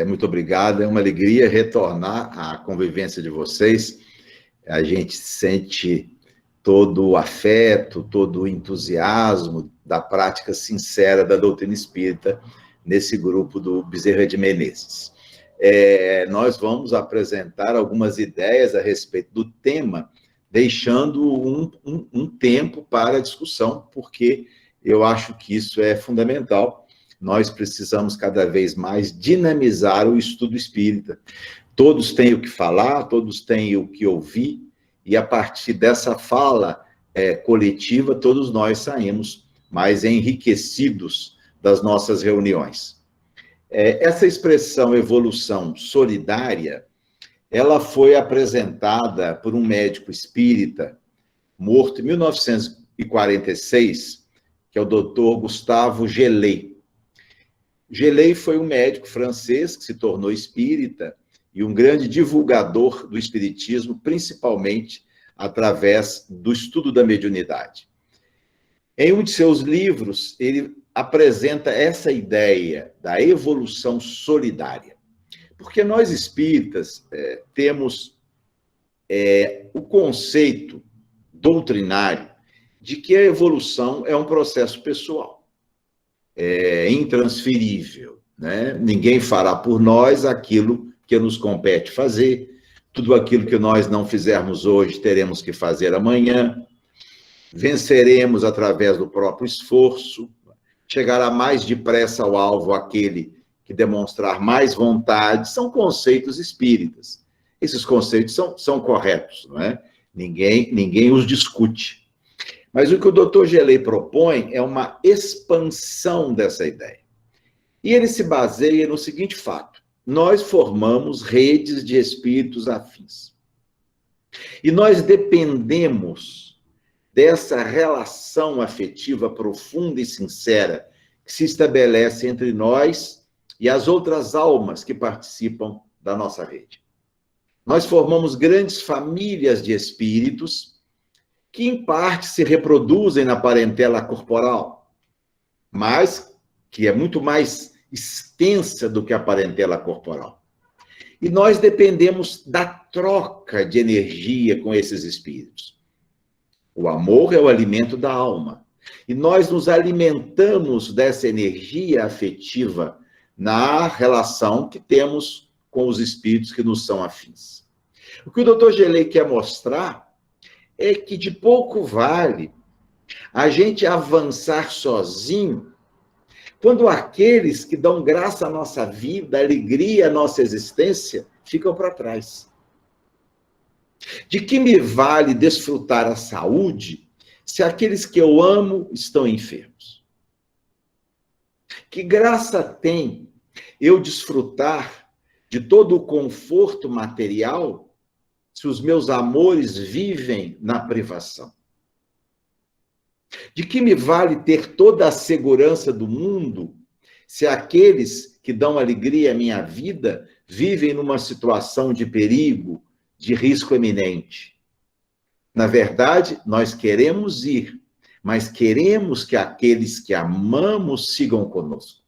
Muito obrigado. É uma alegria retornar à convivência de vocês. A gente sente todo o afeto, todo o entusiasmo da prática sincera da doutrina espírita nesse grupo do Bezerra de Menezes. Nós vamos apresentar algumas ideias a respeito do tema, deixando um tempo para a discussão, porque eu acho que isso é fundamental. Nós precisamos cada vez mais dinamizar o estudo espírita. Todos têm o que falar, todos têm o que ouvir, e a partir dessa fala coletiva, todos nós saímos mais enriquecidos das nossas reuniões. Essa expressão evolução solidária, ela foi apresentada por um médico espírita, morto em 1946, que é o Dr. Gustave Gelée. Gelée foi um médico francês que se tornou espírita e um grande divulgador do espiritismo, principalmente através do estudo da mediunidade. Em um de seus livros, ele apresenta essa ideia da evolução solidária. Porque nós espíritas temos o conceito doutrinário de que a evolução é um processo pessoal. É intransferível, né? Ninguém fará por nós aquilo que nos compete fazer. Tudo aquilo que nós não fizermos hoje, teremos que fazer amanhã. Venceremos através do próprio esforço. Chegará mais depressa ao alvo aquele que demonstrar mais vontade. São conceitos espíritas. Esses conceitos são corretos, não é? Ninguém os discute. Mas o que o Dr. Gelée propõe é uma expansão dessa ideia. E ele se baseia no seguinte fato: nós formamos redes de espíritos afins. E nós dependemos dessa relação afetiva profunda e sincera que se estabelece entre nós e as outras almas que participam da nossa rede. Nós formamos grandes famílias de espíritos que, em parte, se reproduzem na parentela corporal, mas que é muito mais extensa do que a parentela corporal. E nós dependemos da troca de energia com esses espíritos. O amor é o alimento da alma. E nós nos alimentamos dessa energia afetiva na relação que temos com os espíritos que nos são afins. O que o Dr. Gelée quer mostrar é que de pouco vale a gente avançar sozinho quando aqueles que dão graça à nossa vida, alegria à nossa existência, ficam para trás. De que me vale desfrutar a saúde se aqueles que eu amo estão enfermos? Que graça tem eu desfrutar de todo o conforto material se os meus amores vivem na privação? De que me vale ter toda a segurança do mundo se aqueles que dão alegria à minha vida vivem numa situação de perigo, de risco eminente? Na verdade, nós queremos ir, mas queremos que aqueles que amamos sigam conosco.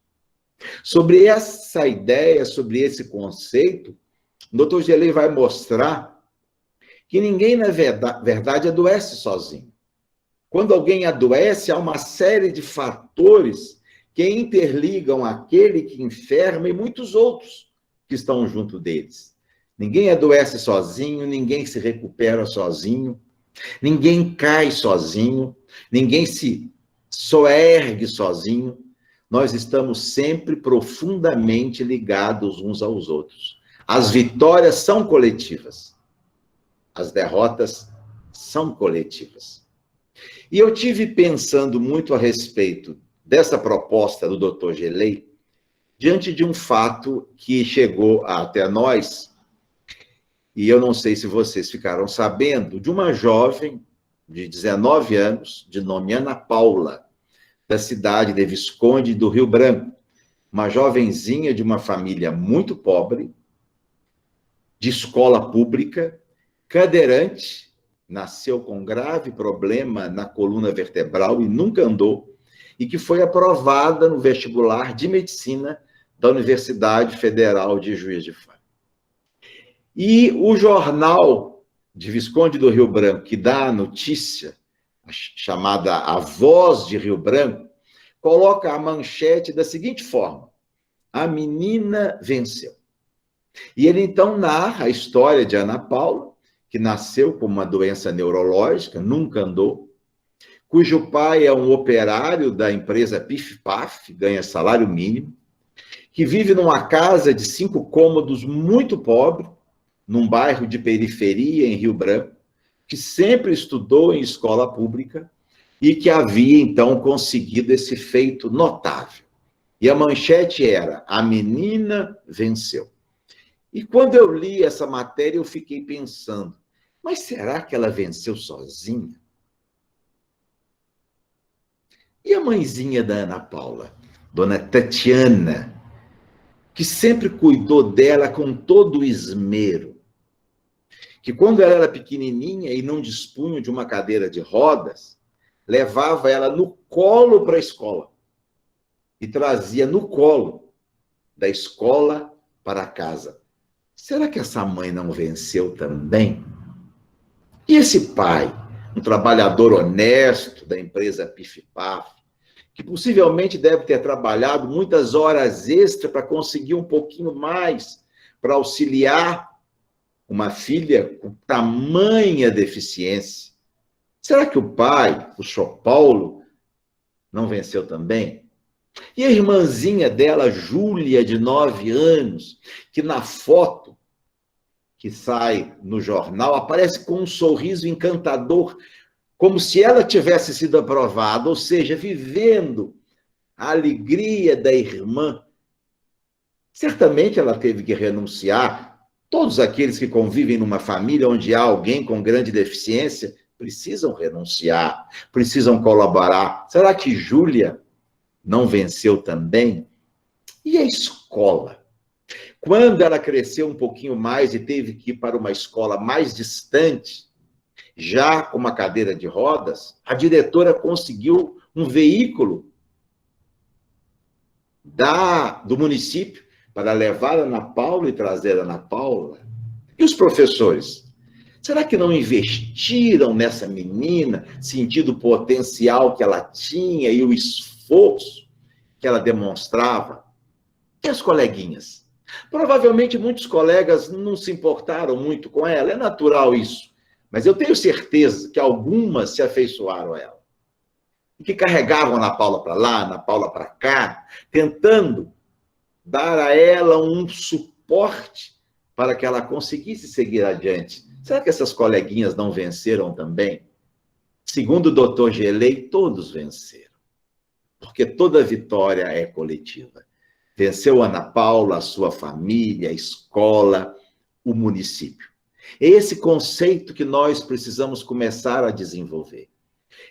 Sobre essa ideia, sobre esse conceito, o Dr. Gelée vai mostrar que ninguém, na verdade, adoece sozinho. Quando alguém adoece, há uma série de fatores que interligam aquele que enferma e muitos outros que estão junto deles. Ninguém adoece sozinho, ninguém se recupera sozinho, ninguém cai sozinho, ninguém se soergue sozinho. Nós estamos sempre profundamente ligados uns aos outros. As vitórias são coletivas. As derrotas são coletivas. E eu tive pensando muito a respeito dessa proposta do Dr. Gelée, diante de um fato que chegou até nós, e eu não sei se vocês ficaram sabendo, de uma jovem de 19 anos, de nome Ana Paula, da cidade de Visconde do Rio Branco, uma jovenzinha de uma família muito pobre, de escola pública, cadeirante, nasceu com grave problema na coluna vertebral e nunca andou, e que foi aprovada no vestibular de medicina da Universidade Federal de Juiz de Fora. E o jornal de Visconde do Rio Branco, que dá a notícia, chamada A Voz de Rio Branco, coloca a manchete da seguinte forma: a menina venceu. E ele então narra a história de Ana Paula, que nasceu com uma doença neurológica, nunca andou, cujo pai é um operário da empresa Pif-Paf, ganha salário mínimo, que vive numa casa de 5 cômodos muito pobre, num bairro de periferia em Rio Branco, que sempre estudou em escola pública e que havia, então, conseguido esse feito notável. E a manchete era: a menina venceu. E quando eu li essa matéria, eu fiquei pensando, mas será que ela venceu sozinha? E a mãezinha da Ana Paula, dona Tatiana, que sempre cuidou dela com todo o esmero, que quando ela era pequenininha e não dispunha de uma cadeira de rodas, levava ela no colo para a escola e trazia no colo da escola para casa. Será que essa mãe não venceu também? E esse pai, um trabalhador honesto da empresa Pif-Paf, que possivelmente deve ter trabalhado muitas horas extras para conseguir um pouquinho mais, para auxiliar uma filha com tamanha deficiência. Será que o pai, o São Paulo, não venceu também? E a irmãzinha dela, Júlia, de 9 anos, que na foto que sai no jornal aparece com um sorriso encantador, como se ela tivesse sido aprovada, ou seja, vivendo a alegria da irmã. Certamente ela teve que renunciar. Todos aqueles que convivem numa família onde há alguém com grande deficiência precisam renunciar, precisam colaborar. Será que Júlia não venceu também? E a escola? Quando ela cresceu um pouquinho mais e teve que ir para uma escola mais distante, já com uma cadeira de rodas, a diretora conseguiu um veículo do município para levar a Ana Paula e trazer a Ana Paula. E os professores? Será que não investiram nessa menina, sentindo o potencial que ela tinha e o esforço que ela demonstrava? E as coleguinhas? Provavelmente muitos colegas não se importaram muito com ela, é natural isso. Mas eu tenho certeza que algumas se afeiçoaram a ela. E que carregavam a Ana Paula para lá, Ana Paula para cá, tentando dar a ela um suporte para que ela conseguisse seguir adiante. Será que essas coleguinhas não venceram também? Segundo o doutor Gelei, todos venceram. Porque toda vitória é coletiva. Venceu Ana Paula, a sua família, a escola, o município. É esse conceito que nós precisamos começar a desenvolver.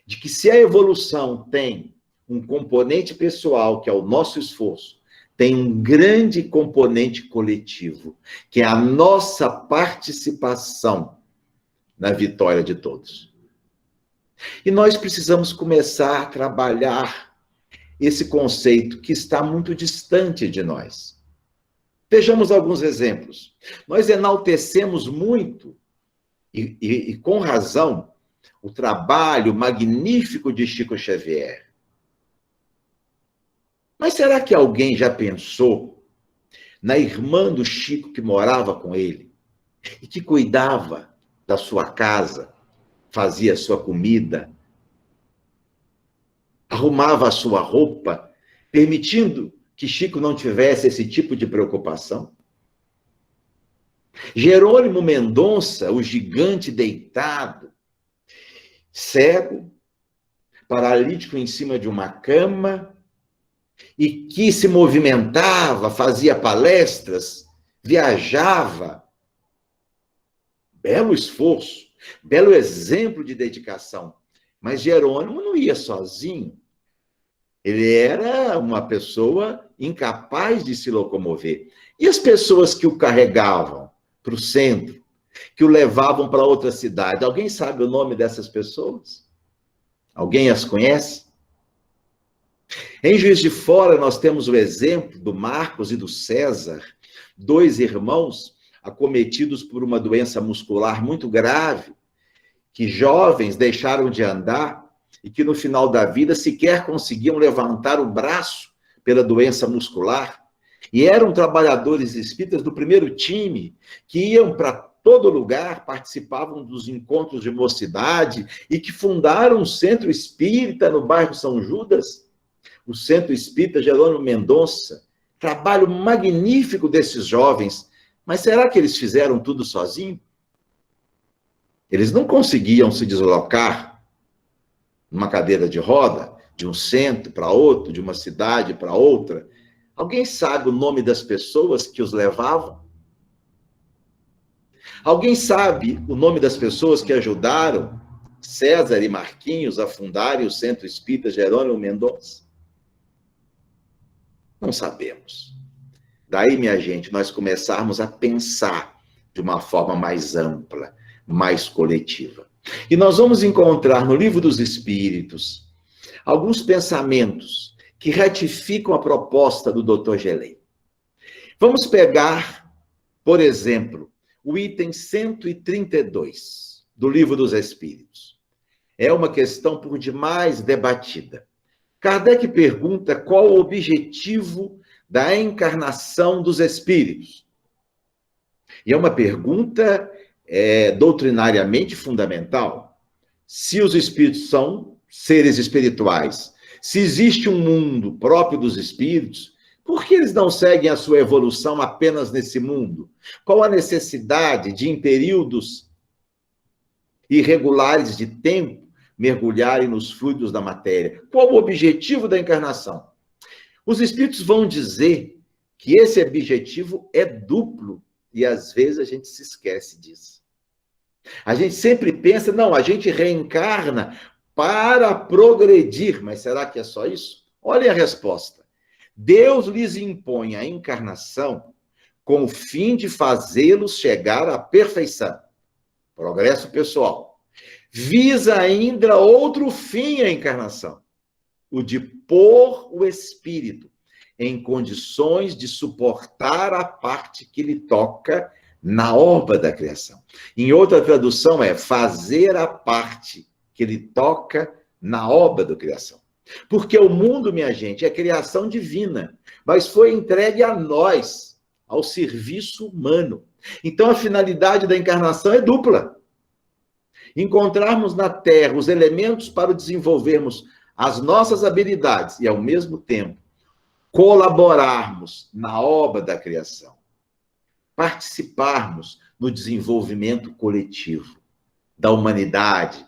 De que se a evolução tem um componente pessoal, que é o nosso esforço, tem um grande componente coletivo, que é a nossa participação na vitória de todos. E nós precisamos começar a trabalhar esse conceito que está muito distante de nós. Vejamos alguns exemplos. Nós enaltecemos muito, e com razão, o trabalho magnífico de Chico Xavier. Mas será que alguém já pensou na irmã do Chico que morava com ele e que cuidava da sua casa, fazia a sua comida, arrumava a sua roupa, permitindo que Chico não tivesse esse tipo de preocupação? Jerônimo Mendonça, o gigante deitado, cego, paralítico em cima de uma cama, e que se movimentava, fazia palestras, viajava. Belo esforço, belo exemplo de dedicação. Mas Jerônimo não ia sozinho. Ele era uma pessoa incapaz de se locomover. E as pessoas que o carregavam para o centro, que o levavam para outra cidade? Alguém sabe o nome dessas pessoas? Alguém as conhece? Em Juiz de Fora, nós temos o exemplo do Marcos e do César, dois irmãos acometidos por uma doença muscular muito grave, que jovens deixaram de andar e que no final da vida sequer conseguiam levantar o braço pela doença muscular. E eram trabalhadores espíritas do primeiro time, que iam para todo lugar, participavam dos encontros de mocidade e que fundaram um centro espírita no bairro São Judas, o Centro Espírita Jerônimo Mendonça. Trabalho magnífico desses jovens. Mas será que eles fizeram tudo sozinhos? Eles não conseguiam se deslocar numa cadeira de roda, de um centro para outro, de uma cidade para outra. Alguém sabe o nome das pessoas que os levavam? Alguém sabe o nome das pessoas que ajudaram César e Marquinhos a fundarem o Centro Espírita Jerônimo Mendonça? Não sabemos. Daí, minha gente, nós começarmos a pensar de uma forma mais ampla, mais coletiva. E nós vamos encontrar no Livro dos Espíritos alguns pensamentos que ratificam a proposta do Dr. Gelei. Vamos pegar, por exemplo, o item 132 do Livro dos Espíritos. É uma questão por demais debatida. Kardec pergunta qual o objetivo da encarnação dos espíritos. E é uma pergunta doutrinariamente fundamental. Se os espíritos são seres espirituais, se existe um mundo próprio dos espíritos, por que eles não seguem a sua evolução apenas nesse mundo? Qual a necessidade de, em períodos irregulares de tempo, mergulharem nos fluidos da matéria? Qual o objetivo da encarnação? Os espíritos vão dizer que esse objetivo é duplo e às vezes a gente se esquece disso. A gente sempre pensa, não, a gente reencarna para progredir, mas será que é só isso? Olhem a resposta. Deus lhes impõe a encarnação com o fim de fazê-los chegar à perfeição. Progresso pessoal. Visa ainda outro fim a encarnação, o de pôr o espírito em condições de suportar a parte que lhe toca na obra da criação. Em outra tradução é fazer a parte que lhe toca na obra da criação. Porque o mundo, minha gente, é criação divina, mas foi entregue a nós, ao serviço humano. Então a finalidade da encarnação é dupla. Encontrarmos na Terra os elementos para desenvolvermos as nossas habilidades e, ao mesmo tempo, colaborarmos na obra da criação, participarmos no desenvolvimento coletivo da humanidade,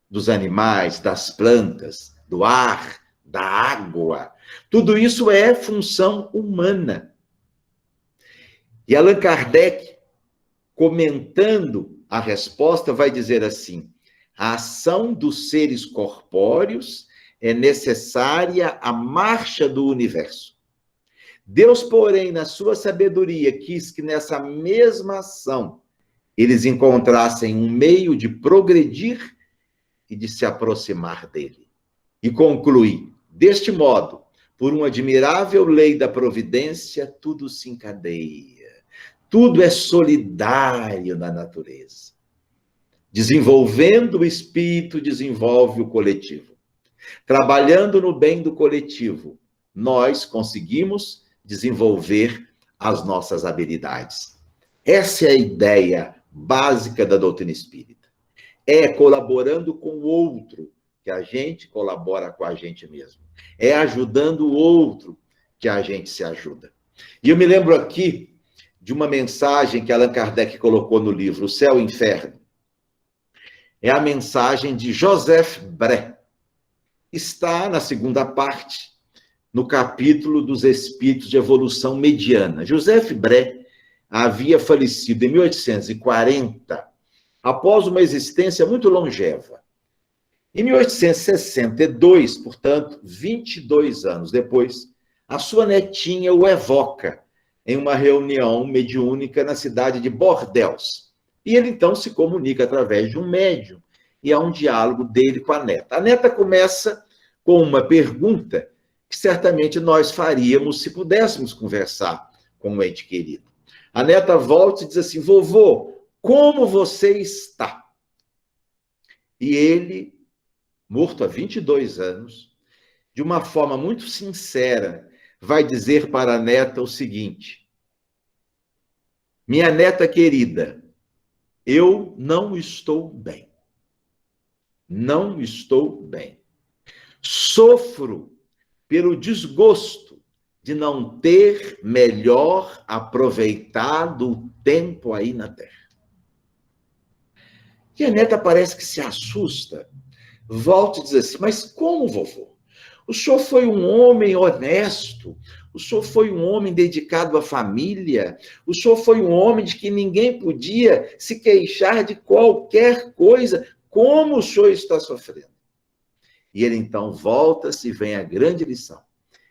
dos animais, das plantas, do ar, da água. Tudo isso é função humana. E Allan Kardec, comentando a resposta, vai dizer assim: a ação dos seres corpóreos é necessária à marcha do universo. Deus, porém, na sua sabedoria, quis que nessa mesma ação eles encontrassem um meio de progredir e de se aproximar dele. E conclui: deste modo, por uma admirável lei da providência, tudo se encadeia. Tudo é solidário na natureza. Desenvolvendo o espírito, desenvolve o coletivo. Trabalhando no bem do coletivo, nós conseguimos desenvolver as nossas habilidades. Essa é a ideia básica da doutrina espírita. É colaborando com o outro que a gente colabora com a gente mesmo. É ajudando o outro que a gente se ajuda. E eu me lembro aqui de uma mensagem que Allan Kardec colocou no livro O Céu e o Inferno. É a mensagem de Joseph Bré. Está na segunda parte, no capítulo dos Espíritos de Evolução Mediana. Joseph Bré havia falecido em 1840, após uma existência muito longeva. Em 1862, portanto, 22 anos depois, a sua netinha o evoca em uma reunião mediúnica na cidade de Bordeaux. E ele, então, se comunica através de um médium, e há um diálogo dele com a neta. A neta começa com uma pergunta que certamente nós faríamos se pudéssemos conversar com um ente querido. A neta volta e diz assim: vovô, como você está? E ele, morto há 22 anos, de uma forma muito sincera, vai dizer para a neta o seguinte: minha neta querida, eu não estou bem. Não estou bem. Sofro pelo desgosto de não ter melhor aproveitado o tempo aí na Terra. E a neta parece que se assusta, volta e diz assim: mas como, vovô? O senhor foi um homem honesto, o senhor foi um homem dedicado à família, o senhor foi um homem de que ninguém podia se queixar de qualquer coisa. Como o senhor está sofrendo? E ele então volta-se e vem a grande lição.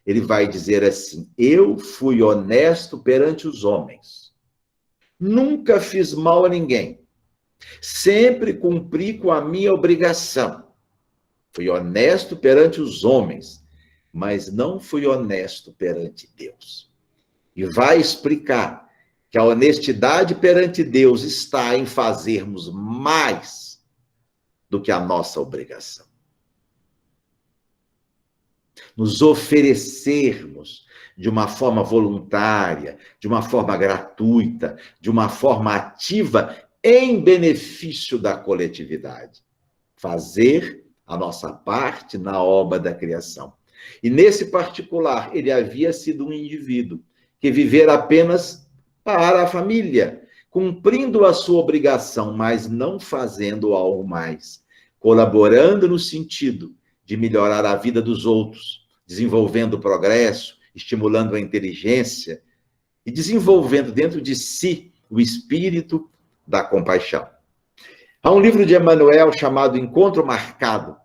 Ele vai dizer assim: eu fui honesto perante os homens. Nunca fiz mal a ninguém. Sempre cumpri com a minha obrigação. Fui honesto perante os homens, mas não fui honesto perante Deus. E vai explicar que a honestidade perante Deus está em fazermos mais do que a nossa obrigação. Nos oferecermos de uma forma voluntária, de uma forma gratuita, de uma forma ativa, em benefício da coletividade. Fazer a nossa parte na obra da criação. E nesse particular, ele havia sido um indivíduo que vivera apenas para a família, cumprindo a sua obrigação, mas não fazendo algo mais, colaborando no sentido de melhorar a vida dos outros, desenvolvendo o progresso, estimulando a inteligência e desenvolvendo dentro de si o espírito da compaixão. Há um livro de Emmanuel chamado Encontro Marcado,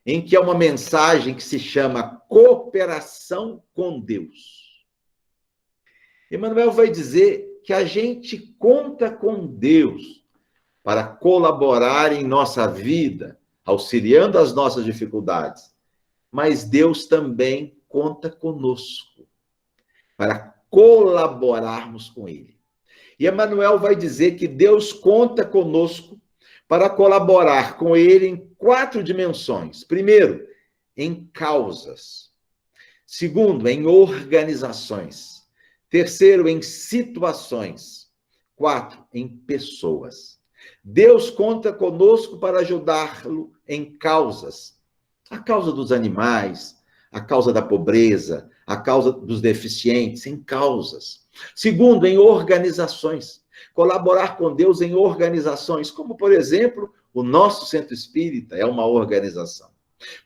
em que há uma mensagem que se chama Cooperação com Deus. Emmanuel vai dizer que a gente conta com Deus para colaborar em nossa vida, auxiliando as nossas dificuldades, mas Deus também conta conosco para colaborarmos com Ele. E Emmanuel vai dizer que Deus conta conosco para colaborar com Ele em 4 dimensões. Primeiro, em causas. Segundo, em organizações. Terceiro, em situações. 4, em pessoas. Deus conta conosco para ajudá-lo em causas. A causa dos animais, a causa da pobreza, a causa dos deficientes, em causas. Segundo, em organizações. Colaborar com Deus em organizações, como, por exemplo, o nosso Centro Espírita é uma organização.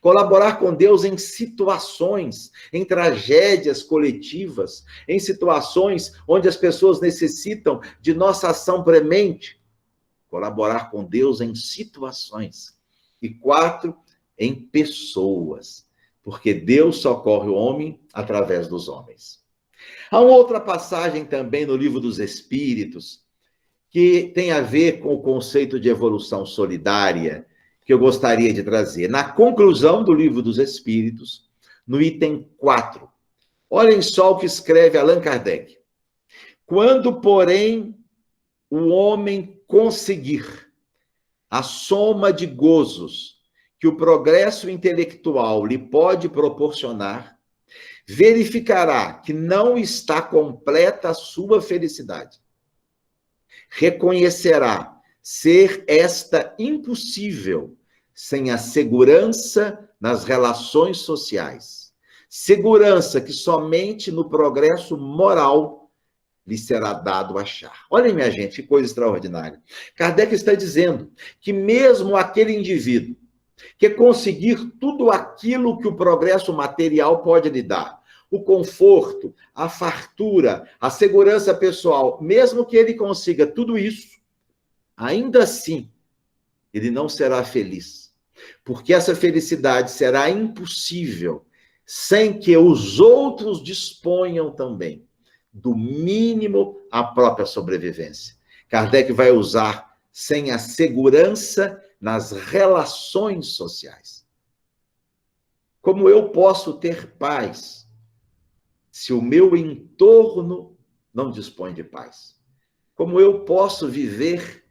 Colaborar com Deus em situações, em tragédias coletivas, em situações onde as pessoas necessitam de nossa ação premente. Colaborar com Deus em situações. E 4, em pessoas, porque Deus socorre o homem através dos homens. Há uma outra passagem também no Livro dos Espíritos, que tem a ver com o conceito de evolução solidária, que eu gostaria de trazer. Na conclusão do Livro dos Espíritos, no item 4, olhem só o que escreve Allan Kardec. Quando, porém, o homem conseguir a soma de gozos que o progresso intelectual lhe pode proporcionar, verificará que não está completa a sua felicidade. Reconhecerá ser esta impossível sem a segurança nas relações sociais. Segurança que somente no progresso moral lhe será dado achar. Olhem, minha gente, que coisa extraordinária. Kardec está dizendo que mesmo aquele indivíduo que conseguir tudo aquilo que o progresso material pode lhe dar, o conforto, a fartura, a segurança pessoal, mesmo que ele consiga tudo isso, ainda assim, ele não será feliz. Porque essa felicidade será impossível sem que os outros disponham também do mínimo à própria sobrevivência. Kardec vai usar sem a segurança nas relações sociais. Como eu posso ter paz se o meu entorno não dispõe de paz? Como eu posso viver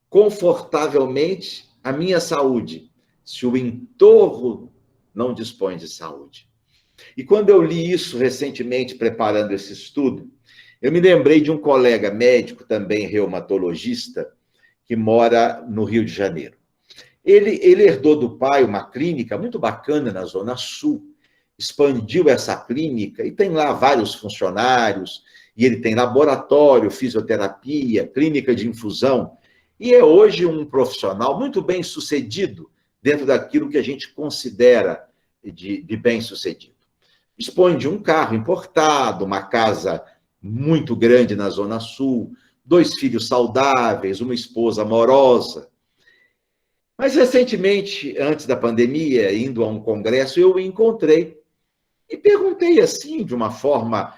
confortavelmente a minha saúde se o entorno não dispõe de saúde? E quando eu li isso recentemente, preparando esse estudo, eu me lembrei de um colega médico, também reumatologista, que mora no Rio de Janeiro. Ele herdou do pai uma clínica muito bacana na Zona Sul, expandiu essa clínica e tem lá vários funcionários, e ele tem laboratório, fisioterapia, clínica de infusão, e é hoje um profissional muito bem sucedido dentro daquilo que a gente considera de bem sucedido. Dispõe de um carro importado, uma casa muito grande na Zona Sul, 2 filhos saudáveis, uma esposa amorosa. Mas, recentemente, antes da pandemia, indo a um congresso, eu o encontrei e perguntei assim, de uma forma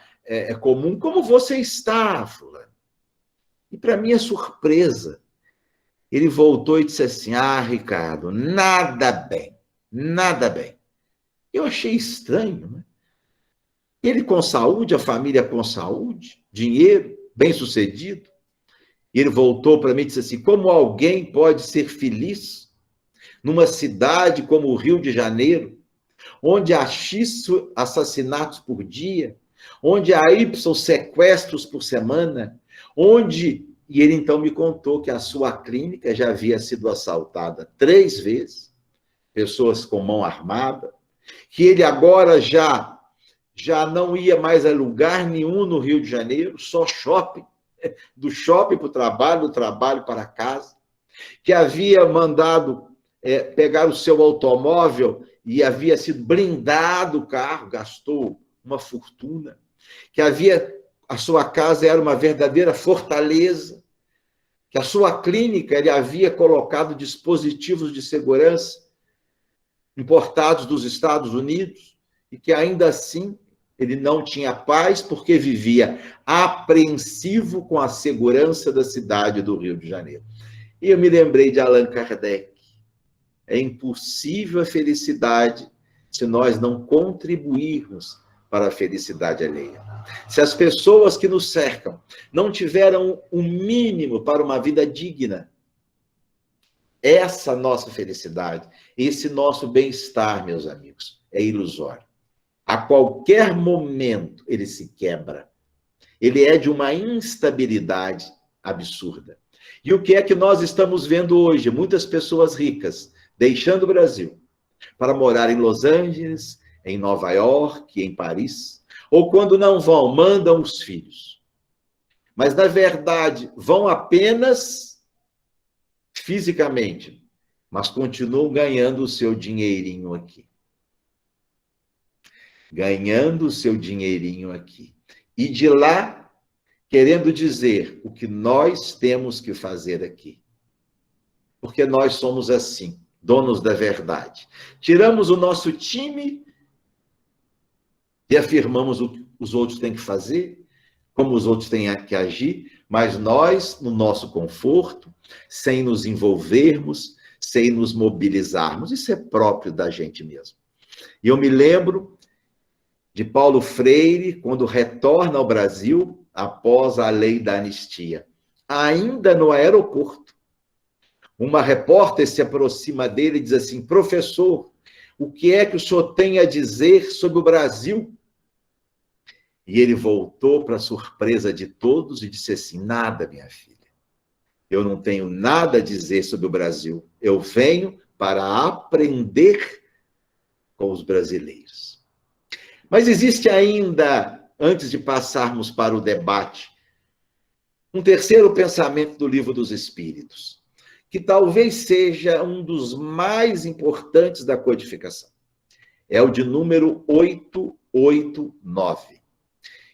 comum, como você está, fulano? E, para minha surpresa, ele voltou e disse assim, Ricardo, nada bem, nada bem. Eu achei estranho, né? Ele com saúde, a família com saúde, dinheiro, bem-sucedido. E ele voltou para mim e disse assim, como alguém pode ser feliz numa cidade como o Rio de Janeiro, onde há X assassinatos por dia, onde há Y sequestros por semana, onde... E ele então me contou que a sua clínica já havia sido assaltada 3 vezes, pessoas com mão armada, que ele agora já não ia mais a lugar nenhum no Rio de Janeiro, só shopping, do shopping para o trabalho, do trabalho para casa, que havia mandado pegar o seu automóvel e havia sido blindado o carro, gastou uma fortuna, que a sua casa era uma verdadeira fortaleza, que a sua clínica ele havia colocado dispositivos de segurança importados dos Estados Unidos e que ainda assim ele não tinha paz porque vivia apreensivo com a segurança da cidade do Rio de Janeiro. E eu me lembrei de Allan Kardec. É impossível a felicidade se nós não contribuirmos para a felicidade alheia. Se as pessoas que nos cercam não tiveram o mínimo para uma vida digna, essa nossa felicidade, esse nosso bem-estar, meus amigos, é ilusório. A qualquer momento ele se quebra. Ele é de uma instabilidade absurda. E o que é que nós estamos vendo hoje? Muitas pessoas ricas deixando o Brasil para morar em Los Angeles, em Nova York, em Paris, ou quando não vão, mandam os filhos. Mas, na verdade, vão apenas fisicamente, mas continuam ganhando o seu dinheirinho aqui. Ganhando o seu dinheirinho aqui. E de lá, querendo dizer o que nós temos que fazer aqui. Porque nós somos assim, donos da verdade. Tiramos o nosso time e afirmamos o que os outros têm que fazer, como os outros têm que agir, mas nós, no nosso conforto, sem nos envolvermos, sem nos mobilizarmos. Isso é próprio da gente mesmo. E eu me lembro de Paulo Freire, quando retorna ao Brasil, após a lei da anistia. Ainda no aeroporto, uma repórter se aproxima dele e diz assim, professor, o que é que o senhor tem a dizer sobre o Brasil? E ele voltou para a surpresa de todos e disse assim, nada, minha filha. Eu não tenho nada a dizer sobre o Brasil. Eu venho para aprender com os brasileiros. Mas existe ainda, antes de passarmos para o debate, um terceiro pensamento do Livro dos Espíritos, que talvez seja um dos mais importantes da codificação. É o de número 889.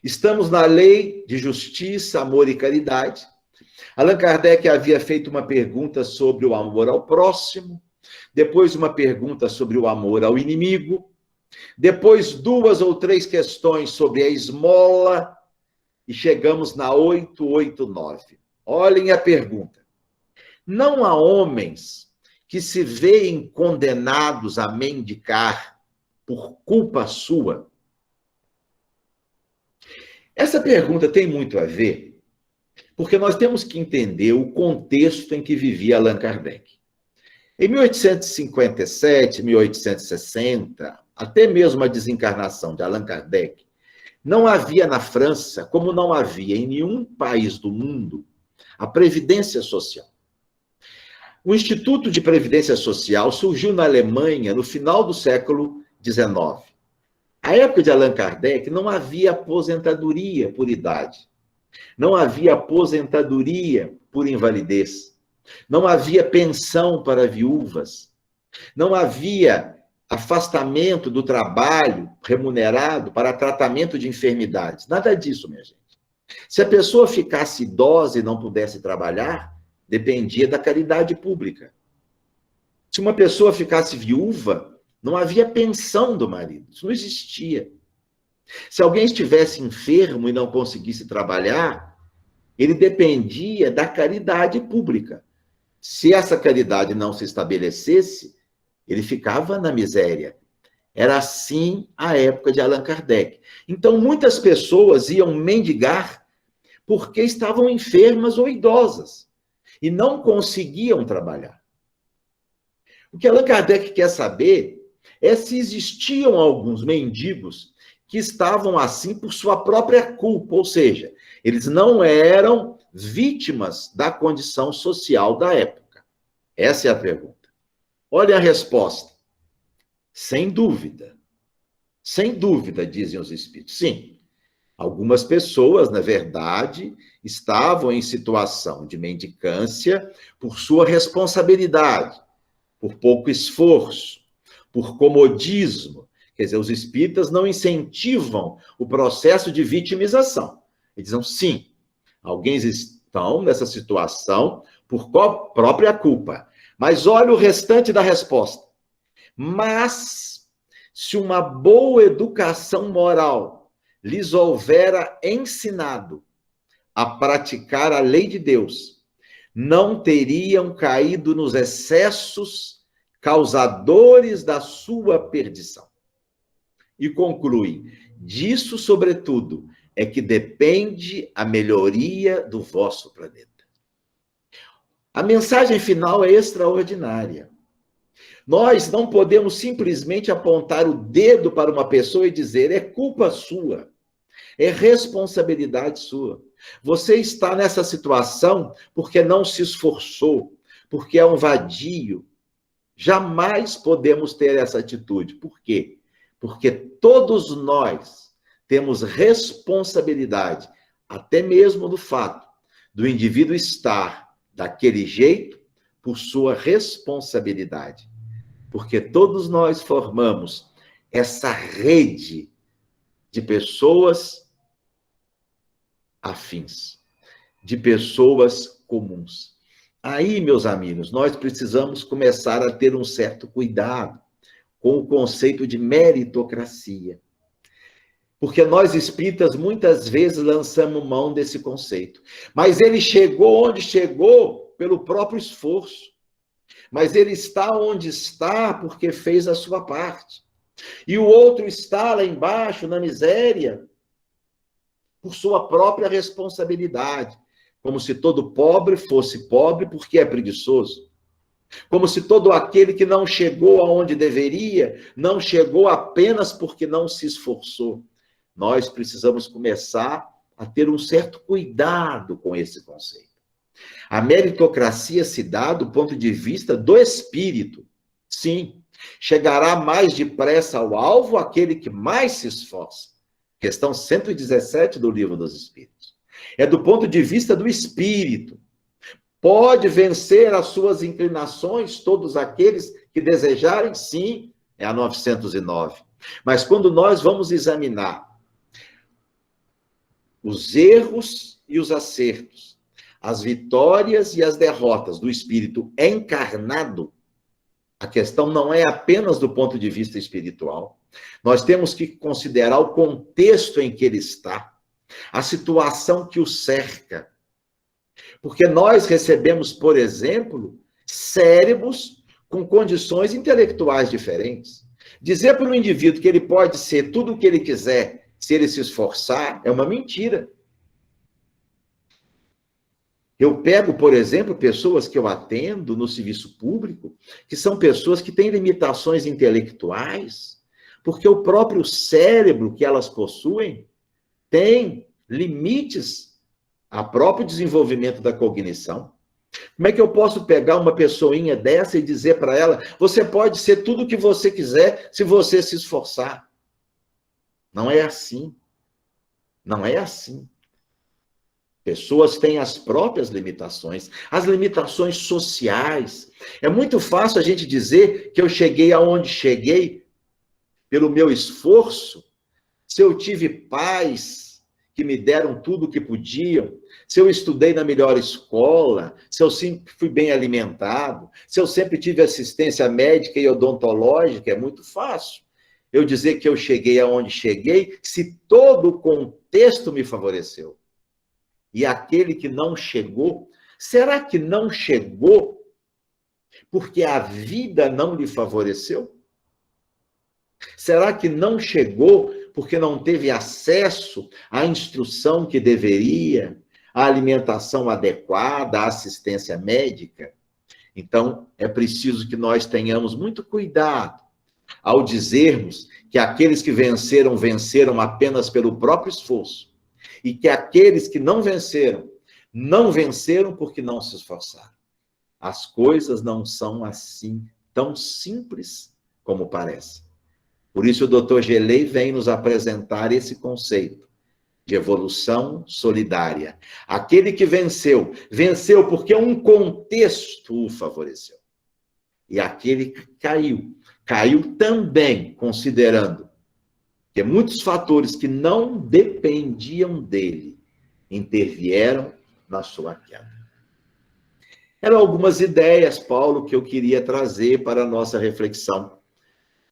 Estamos na lei de justiça, amor e caridade. Allan Kardec havia feito uma pergunta sobre o amor ao próximo, depois uma pergunta sobre o amor ao inimigo, depois 2 ou 3 questões sobre a esmola, e chegamos na 889. Olhem a pergunta. Não há homens que se veem condenados a mendicar por culpa sua? Essa pergunta tem muito a ver, porque nós temos que entender o contexto em que vivia Allan Kardec. Em 1857, 1860, até mesmo a desencarnação de Allan Kardec, não havia na França, como não havia em nenhum país do mundo, a Previdência Social. O Instituto de Previdência Social surgiu na Alemanha no final do século XIX. À época de Allan Kardec, não havia aposentadoria por idade, não havia aposentadoria por invalidez, não havia pensão para viúvas, não havia afastamento do trabalho remunerado para tratamento de enfermidades. Nada disso, minha gente. Se a pessoa ficasse idosa e não pudesse trabalhar, dependia da caridade pública. Se uma pessoa ficasse viúva, não havia pensão do marido. Isso não existia. Se alguém estivesse enfermo e não conseguisse trabalhar, ele dependia da caridade pública. Se essa caridade não se estabelecesse, ele ficava na miséria. Era assim a época de Allan Kardec. Então, muitas pessoas iam mendigar porque estavam enfermas ou idosas e não conseguiam trabalhar. O que Allan Kardec quer saber é se existiam alguns mendigos que estavam assim por sua própria culpa, ou seja, eles não eram vítimas da condição social da época. Essa é a pergunta. Olha a resposta. Sem dúvida. Sem dúvida, dizem os espíritos. Sim, algumas pessoas, na verdade, estavam em situação de mendicância por sua responsabilidade, por pouco esforço, por comodismo. Quer dizer, os espíritas não incentivam o processo de vitimização. Eles dizem, sim, alguns estão nessa situação por própria culpa. Mas olha o restante da resposta. Mas, se uma boa educação moral lhes houvera ensinado a praticar a lei de Deus, não teriam caído nos excessos causadores da sua perdição. E conclui, disso, sobretudo, é que depende a melhoria do vosso planeta. A mensagem final é extraordinária. Nós não podemos simplesmente apontar o dedo para uma pessoa e dizer, é culpa sua, é responsabilidade sua. Você está nessa situação porque não se esforçou, porque é um vadio. Jamais podemos ter essa atitude. Por quê? Porque todos nós temos responsabilidade, até mesmo do fato do indivíduo estar daquele jeito por sua responsabilidade. Porque todos nós formamos essa rede de pessoas afins, de pessoas comuns. Aí, meus amigos, nós precisamos começar a ter um certo cuidado com o conceito de meritocracia. Porque nós espíritas muitas vezes lançamos mão desse conceito. Mas ele chegou onde chegou pelo próprio esforço. Mas ele está onde está porque fez a sua parte. E o outro está lá embaixo, na miséria, por sua própria responsabilidade. Como se todo pobre fosse pobre porque é preguiçoso. Como se todo aquele que não chegou aonde deveria, não chegou apenas porque não se esforçou. Nós precisamos começar a ter um certo cuidado com esse conceito. A meritocracia se dá do ponto de vista do espírito. Sim, chegará mais depressa ao alvo aquele que mais se esforça. Questão 117 do Livro dos Espíritos. É do ponto de vista do espírito. Pode vencer as suas inclinações todos aqueles que desejarem? Sim, é a 909. Mas quando nós vamos examinar os erros e os acertos, as vitórias e as derrotas do espírito encarnado, a questão não é apenas do ponto de vista espiritual. Nós temos que considerar o contexto em que ele está, a situação que o cerca. Porque nós recebemos, por exemplo, cérebros com condições intelectuais diferentes. Dizer para o indivíduo que ele pode ser tudo o que ele quiser se ele se esforçar é uma mentira. Eu pego, por exemplo, pessoas que eu atendo no serviço público, que são pessoas que têm limitações intelectuais, porque o próprio cérebro que elas possuem tem limites ao próprio desenvolvimento da cognição. Como é que eu posso pegar uma pessoinha dessa e dizer para ela, você pode ser tudo o que você quiser se você se esforçar? Não é assim. Não é assim. Pessoas têm as próprias limitações, as limitações sociais. É muito fácil a gente dizer que eu cheguei aonde cheguei pelo meu esforço, se eu tive pais que me deram tudo o que podiam, se eu estudei na melhor escola, se eu sempre fui bem alimentado, se eu sempre tive assistência médica e odontológica, é muito fácil eu dizer que eu cheguei aonde cheguei, se todo o contexto me favoreceu. E aquele que não chegou, será que não chegou porque a vida não lhe favoreceu? Será que não chegou porque não teve acesso à instrução que deveria, à alimentação adequada, à assistência médica? Então, é preciso que nós tenhamos muito cuidado ao dizermos que aqueles que venceram, venceram apenas pelo próprio esforço, e que aqueles que não venceram, não venceram porque não se esforçaram. As coisas não são assim tão simples como parece. Por isso o Dr. Gelei vem nos apresentar esse conceito de evolução solidária. Aquele que venceu, venceu porque um contexto o favoreceu. E aquele que caiu, caiu também considerando que muitos fatores que não dependiam dele intervieram na sua queda. Eram algumas ideias, Paulo, que eu queria trazer para a nossa reflexão.